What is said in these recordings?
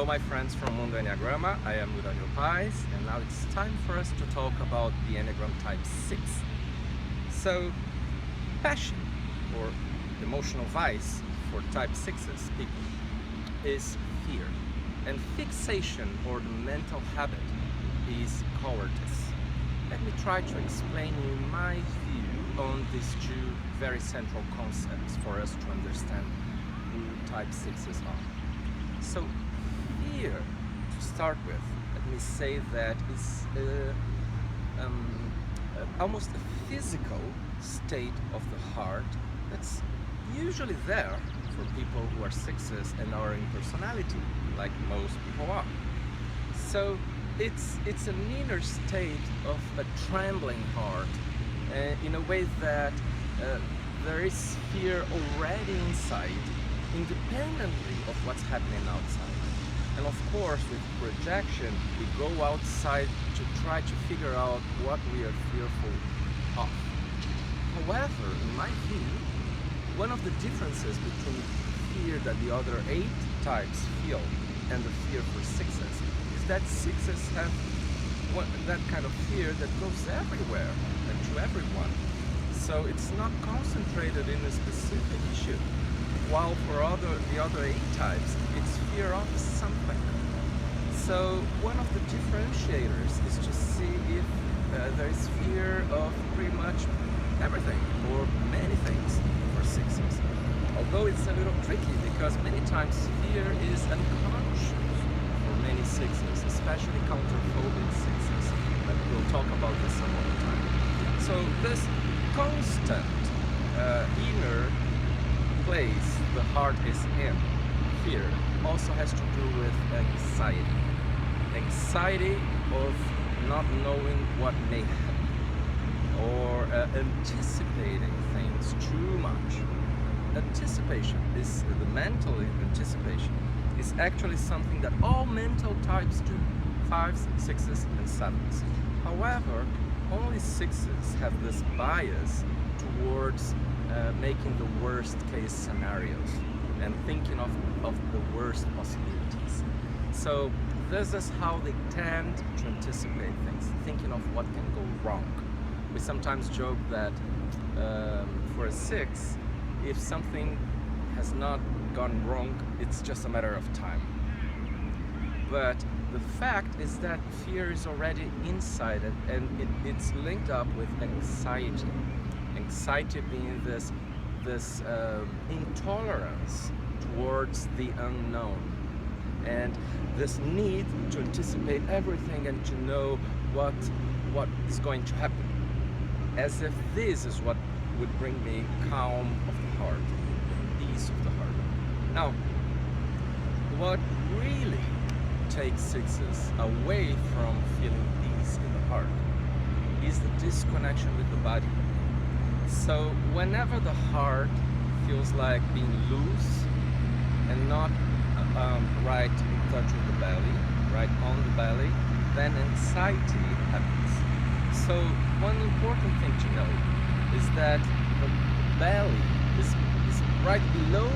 Hello my friends from Mundo Enneagrama, I am Uranio Paes, and now it's time for us to talk about the Enneagram Type 6. So, passion or emotional vice for Type 6's people is fear, and fixation or the mental habit is cowardice. Let me try to explain you my view on these two very central concepts for us to understand who Type 6's are. So, fear, to start with, let me say that is almost a physical state of the heart that's usually there for people who are 6s and are in personality, like most people are. So it's an inner state of a trembling heart, in a way that there is fear already inside, independently of what's happening outside. And of course, with projection, we go outside to try to figure out what we are fearful of. However, in my view, one of the differences between fear that the other 8 types feel and the fear for 6s is that 6s have that kind of fear that goes everywhere and to everyone. So it's not concentrated in a specific issue. While for the other 8 types, it's fear of something. So one of the differentiators is to see if there is fear of pretty much everything or many things for 6s. Although it's a little tricky because many times fear is unconscious for many 6s, especially counterphobic 6s. But we'll talk about this some other time. So this constant inner place the heart is in, fear, also has to do with anxiety. Anxiety of not knowing what may happen, or anticipating things too much. Anticipation is the mental anticipation is actually something that all mental types do, 5s, 6s, and 7s. However, only 6s have this bias towards making the worst case scenarios and thinking of the worst possibilities. So this is how they tend to anticipate things, thinking of what can go wrong. We sometimes joke that for a 6, if something has not gone wrong, it's just a matter of time. But the fact is that fear is already inside it, and it's linked up with anxiety. Anxiety being this intolerance towards the unknown, and this need to anticipate everything and to know what is going to happen, as if this is what would bring me calm of the heart, peace of the heart. Now, what really takes 6s away from feeling peace in the heart is the disconnection with the body. So whenever the heart feels like being loose and not right in touch with the belly, right on the belly, then anxiety happens. So one important thing to know is that the belly is right below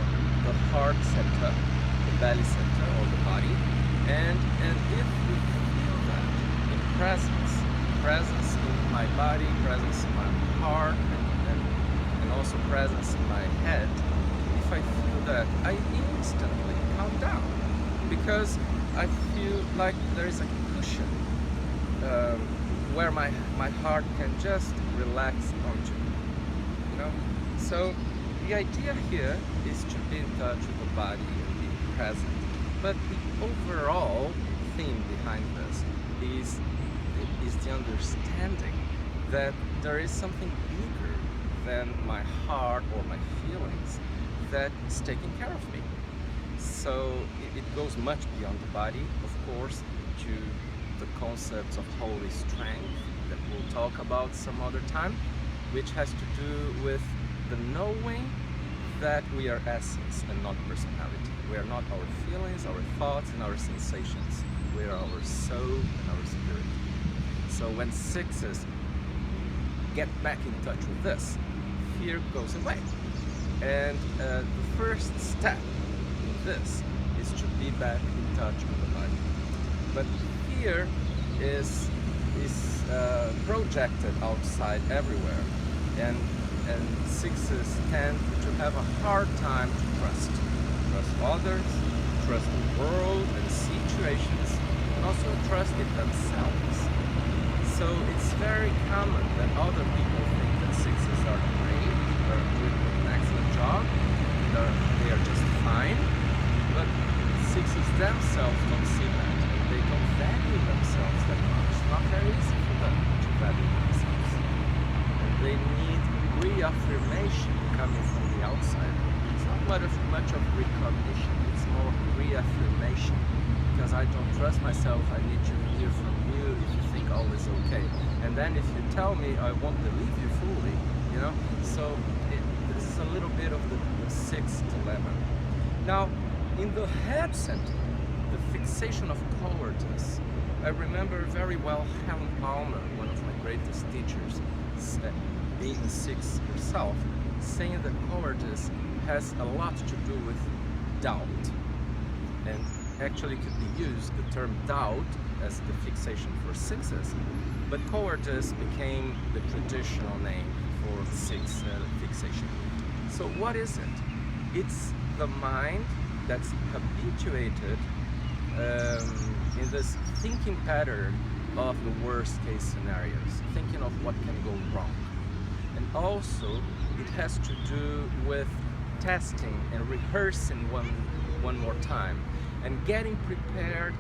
the heart center, the belly center or the body, and if we feel that in presence in my body, presence in my heart, and also presence in my head, if I feel that, I instantly calm down, because I feel like there is a cushion where my heart can just relax onto, you know. So the idea here is to be in touch with the body and be present, but the overall theme behind this is the understanding that there is something bigger than my heart or my feelings that is taking care of me. So it goes much beyond the body, of course, to the concepts of holy strength that we'll talk about some other time, which has to do with the knowing that we are essence and not personality. We are not our feelings, our thoughts, and our sensations. We are our soul and our spirit. So when 6s get back in touch with this, fear goes away. And the first step in this is to be back in touch with the body. But fear is projected outside everywhere, and sixes tend to have a hard time to trust others, trust the world and situations, and also trust in themselves. So it's very common that other people think that sixes are great, are doing an excellent job, they are just fine, but sixes themselves don't see that, and they don't value themselves that much. It's not very easy for them to value themselves. And they need reaffirmation coming from the outside. It's not much of recognition, it's more reaffirmation. Because I don't trust myself, I need to hear from you if you think all is okay. And then if you tell me, I won't believe you fully, you know? So this is a little bit of the sixth dilemma. Now, in the head center, the fixation of cowardice, I remember very well Helen Palmer, one of my greatest teachers, being a six herself, saying that cowardice has a lot to do with doubt. And actually could be used, the term doubt, as the fixation for sixes, but cowardice became the traditional name for six fixation. So what is it? It's the mind that's habituated in this thinking pattern of the worst case scenarios, thinking of what can go wrong. And also it has to do with testing and rehearsing one more time and getting prepared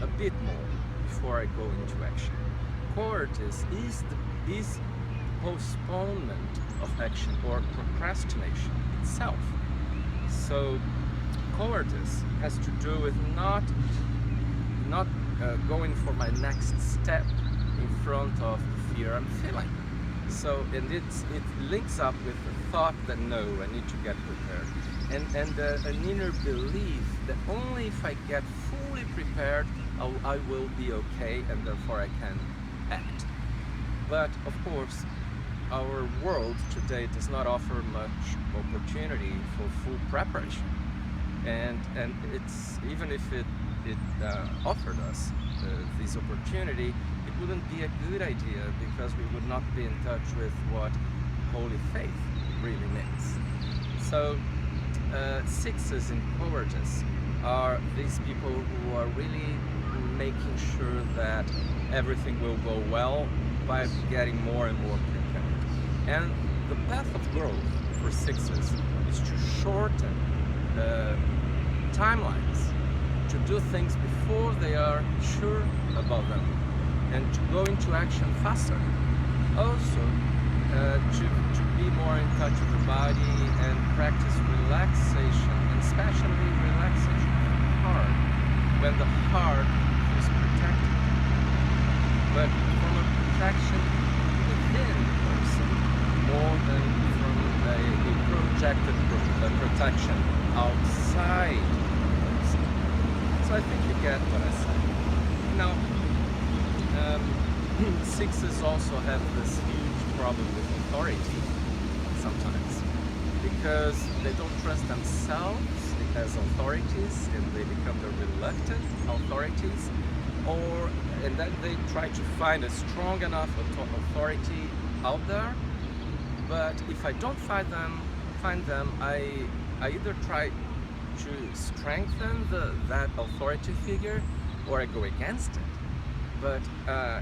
a bit more before I go into action. Cowardice is postponement of action or procrastination itself. So cowardice has to do with not going for my next step in front of the fear I'm feeling. So, and it links up with the thought that no, I need to get prepared. And an inner belief that only if I get fully prepared, I will be okay, and therefore I can act. But of course, our world today does not offer much opportunity for full preparation. And it's, even if it offered us this opportunity, it wouldn't be a good idea, because we would not be in touch with what holy faith really means. So sixes in cowardice are these people who are really making sure that everything will go well by getting more and more prepared. And the path of growth for sixes is to shorten timelines, to do things before they are sure about them, and to go into action faster. Also, to be more in touch with the body and practice relaxation, and especially relaxation of the heart, when the heart is protected. But from a protection within the person, more than from a projected protection outside the person. So I think you get what I say. Now, sixes also have this huge problem with authority sometimes, because they don't trust themselves as authorities, and they become the reluctant authorities, and then they try to find a strong enough authority out there. But if I don't find them, I either try to strengthen that authority figure, or I go against it. But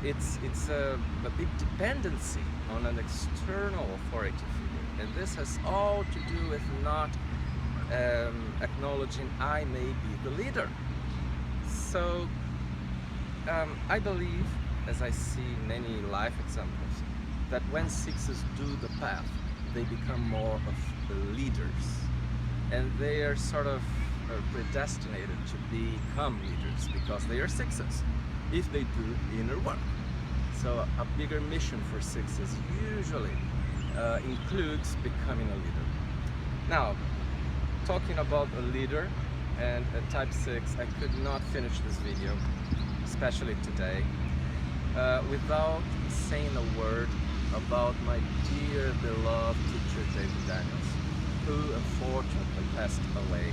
it's a big dependency on an external authority figure, and this has all to do with not acknowledging I may be the leader. So I believe, as I see many life examples, that when sixes do the path, they become more of the leaders, and they are sort of predestinated to become leaders because they are sixes, if they do inner work. So a bigger mission for sixes usually includes becoming a leader. Now, talking about a leader and a type 6, I could not finish this video, especially today, without saying a word about my dear beloved teacher David Daniels, who unfortunately passed away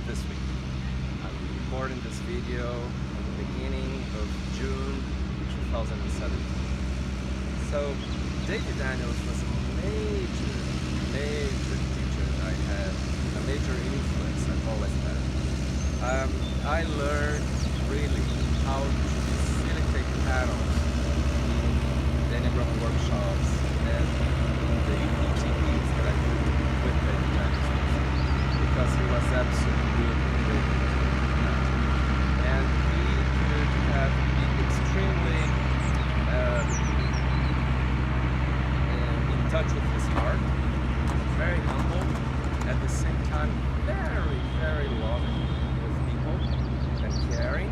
this week. I really recording this video at the beginning of June 2017. So David Daniels was a major teacher I had, a major influence I've always had. I learned really how to facilitate panels in the Enneagram workshops and the ETPs that I did with David Daniels, because he was absolutely brilliant. And he could have been extremely in touch with his heart, very humble, at the same time very loving with people and caring,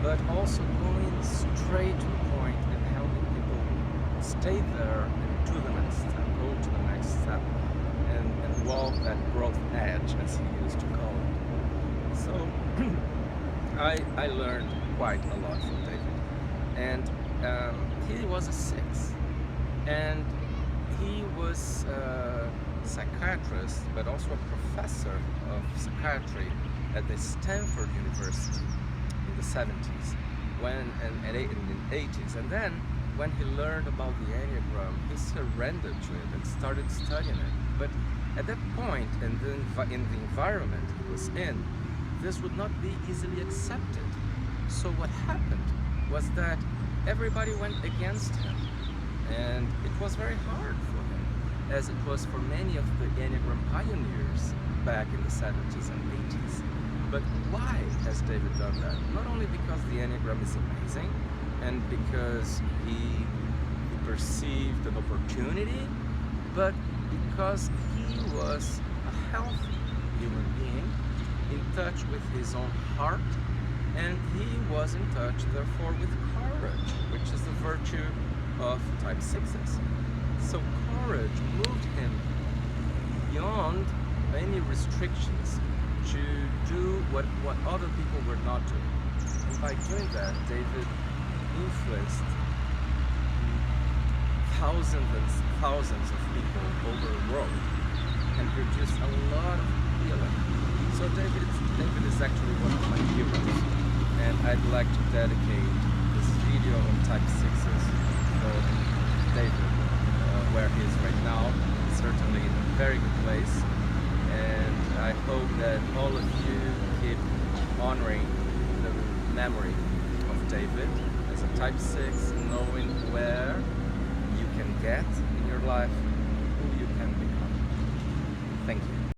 but also going straight to the point and helping people stay there and do the next step, go to the next step, and walk that growth edge, as he used to call it. So I learned quite a lot from David, and he was a 6, and he was a psychiatrist, but also a professor of psychiatry at the Stanford University in the 70s, and in the 80s. And then when he learned about the Enneagram, he surrendered to it and started studying it. But at that point, in the environment he was in, this would not be easily accepted. So what happened was that everybody went against him, and it was very hard for him, as it was for many of the Enneagram pioneers back in the 70s and 80s. But why has David done that? Not only because the Enneagram is amazing, and because he perceived an opportunity, but because he was a healthy human being, in touch with his own heart, and he was in touch, therefore, with courage, which is the virtue of type 6s. So courage moved him beyond any restrictions to do what other people were not doing. And by doing that, David influenced thousands of people over the world and produced a lot of healing. So David is actually one of my heroes, and I'd like to dedicate this video on type 6s for David, where he is right now, certainly in a very good place. And I hope that all of you keep honoring the memory of David as a type 6, knowing where you can get in your life, who you can become. Thank you.